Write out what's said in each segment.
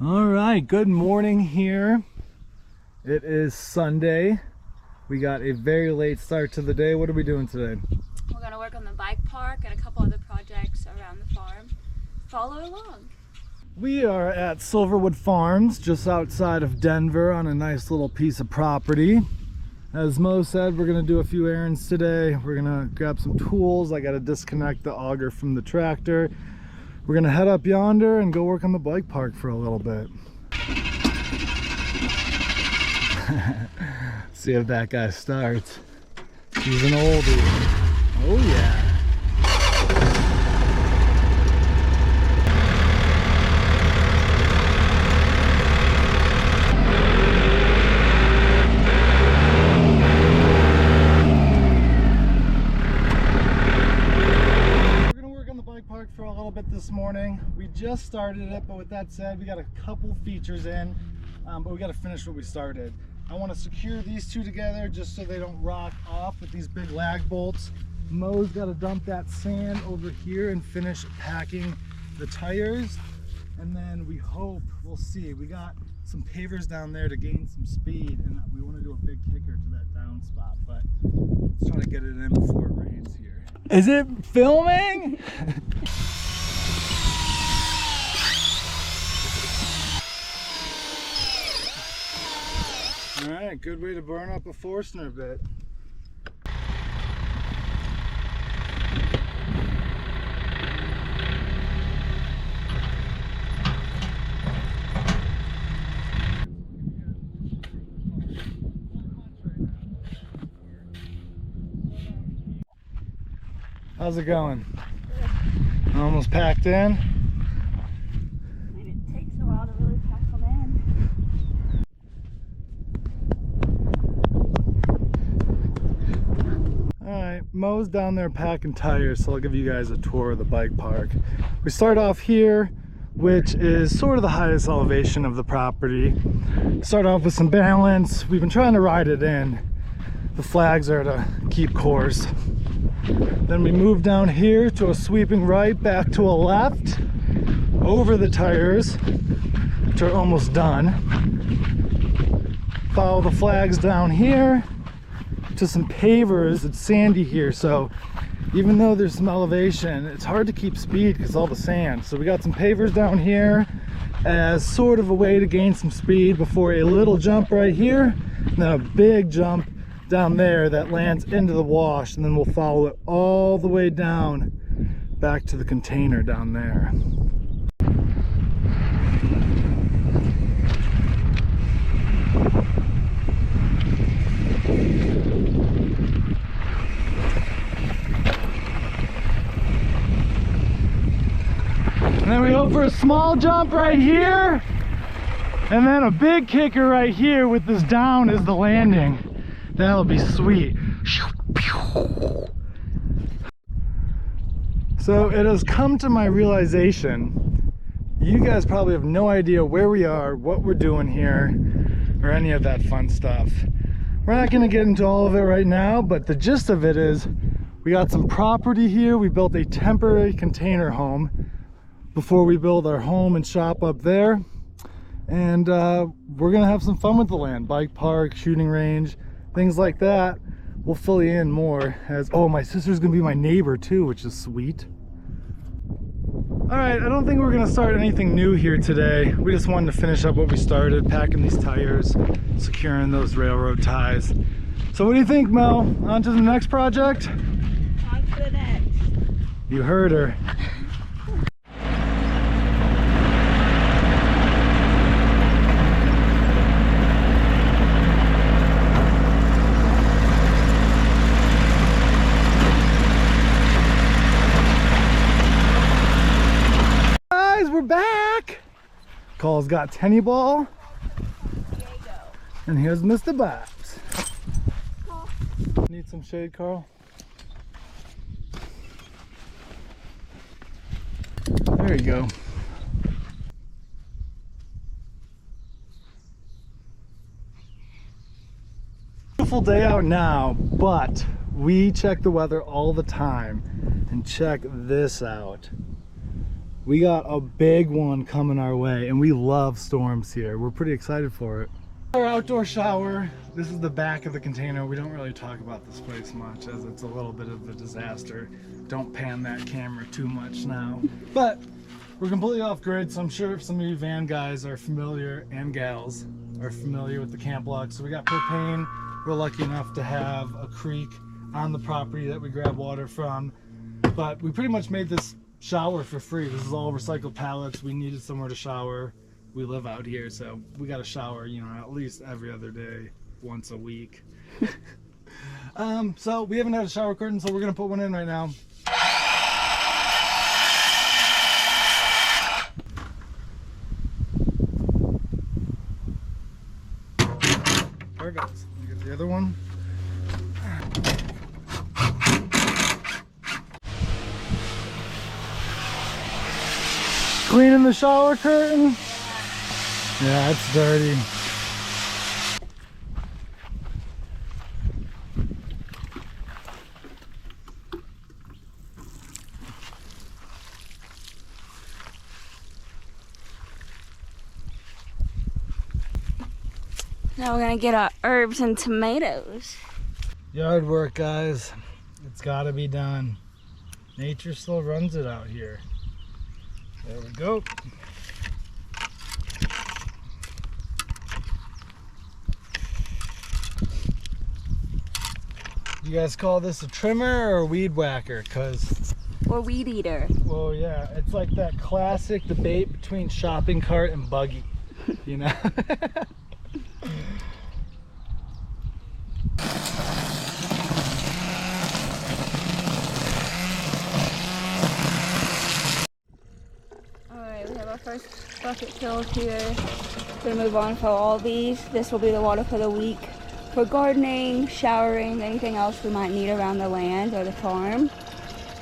All right, good morning here. It is Sunday. We got a very late start to the day. What are we doing today? We're going to work on the bike park and a couple other projects around the farm. Follow along. We are at Silverwood Farms, just outside of Denver, on a nice little piece of property. As Mo said, we're going to do a few errands today. We're going to grab some tools. I got to disconnect the auger from the tractor. We're going to head up yonder and go work on the bike park for a little bit. See if that guy starts. He's an oldie. Oh yeah. Park for a little bit this morning. We just started it, but with that said, we got a couple features in, but we got to finish what we started. I want to secure these two together just so they don't rock off with these big lag bolts. Mo's got to dump that sand over here and finish packing the tires, and then we hope, we'll see, we got some pavers down there to gain some speed, and we want to do a big kicker to that down spot, but let's try to get it in before it rains here. Is it filming? All right, good way to burn up a Forstner bit. How's it going? Almost packed in? Maybe it takes a while to really pack them in. Alright, Mo's down there packing tires, so I'll give you guys a tour of the bike park. We start off here, which is sort of the highest elevation of the property. Start off with some balance. We've been trying to ride it in. The flags are to keep course. Then we move down here to a sweeping right, back to a left, over the tires, which are almost done. Follow the flags down here to some pavers. It's sandy here, so even though there's some elevation, it's hard to keep speed because all the sand. So we got some pavers down here as sort of a way to gain some speed before a little jump right here, and then a big jump down there that lands into the wash, and then we'll follow it all the way down back to the container down there. And then we go for a small jump right here, and then a big kicker right here with this down is the landing. That'll be sweet. So it has come to my realization, you guys probably have no idea where we are, what we're doing here, or any of that fun stuff. We're not gonna get into all of it right now, but the gist of it is we got some property here. We built a temporary container home before we build our home and shop up there. And we're gonna have some fun with the land. Bike park, shooting range, things like that. We'll fill you in more as, oh, my sister's gonna be my neighbor too, which is sweet. All right, I don't think we're gonna start anything new here today. We just wanted to finish up what we started, packing these tires, securing those railroad ties. So what do you think, Mel? On to the next project? On to the next. You heard her. We're back. Carl's got tenny ball. Diego. And here's Mr. Bobs. Oh. Need some shade, Carl? There you go. Beautiful day out now, but we check the weather all the time. And check this out. We got a big one coming our way, and we love storms here. We're pretty excited for it. Our outdoor shower. This is the back of the container. We don't really talk about this place much as it's a little bit of a disaster. Don't pan that camera too much now. But we're completely off grid, so I'm sure some of you van guys are familiar, and gals are familiar with the camp log. So we got propane. We're lucky enough to have a creek on the property that we grab water from. But we pretty much made this shower for free. This is all recycled pallets. We needed somewhere to shower. We live out here, so we got to shower, you know, at least every other day, once a week. So we haven't had a shower curtain, so we're gonna put one in right now. Perfect. Here's the other one. Cleaning the shower curtain. Yeah, it's dirty. Now we're gonna get our herbs and tomatoes. Yard work, guys. It's gotta be done. Nature still runs it out here. There we go. You guys call this a trimmer or a weed whacker? Or weed eater. Well, yeah, it's like that classic debate between shopping cart and buggy, you know? Alright, we have our first bucket filled here. We're gonna move on for all these. This will be the water for the week. For gardening, showering, anything else we might need around the land or the farm.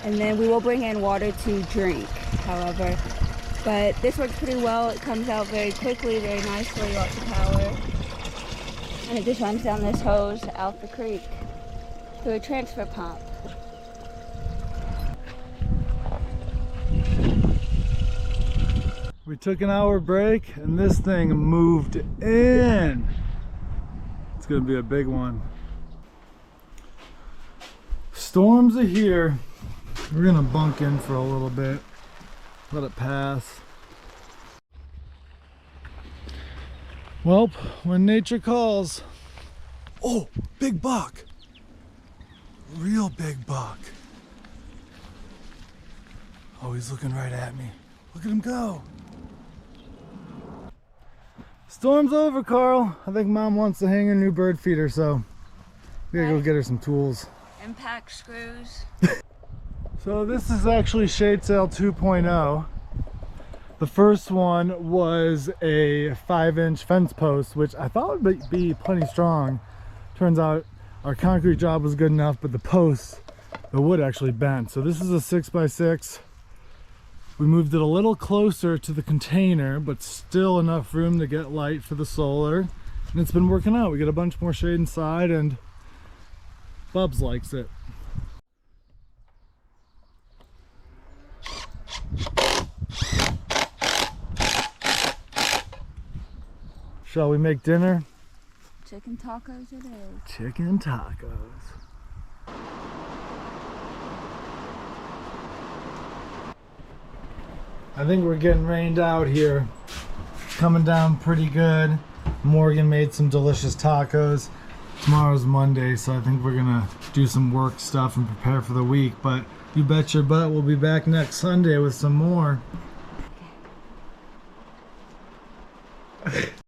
And then we will bring in water to drink, however. But this works pretty well. It comes out very quickly, very nicely, lots of power. And it just runs down this hose out the creek through a transfer pump. We took an hour break and this thing moved in. It's gonna be a big one. Storms are here. We're gonna bunk in for a little bit. Let it pass. Well, when nature calls. Oh, big buck. Real big buck. Oh, he's looking right at me. Look at him go. Storm's over, Carl. I think Mom wants to hang a new bird feeder, so we gotta go get her some tools. Impact screws. So this is actually shade sail 2.0. The first one was a 5-inch fence post, which I thought would be plenty strong. Turns out our concrete job was good enough, but the posts, the wood actually bent. So this is a 6x6. We moved it a little closer to the container, but still enough room to get light for the solar. And it's been working out. We got a bunch more shade inside and Bubs likes it. Shall we make dinner? Chicken tacos it is. Chicken tacos. I think we're getting rained out here. Coming down pretty good. Morgan made some delicious tacos. Tomorrow's Monday, so I think we're gonna do some work stuff and prepare for the week. But you bet your butt we'll be back next Sunday with some more.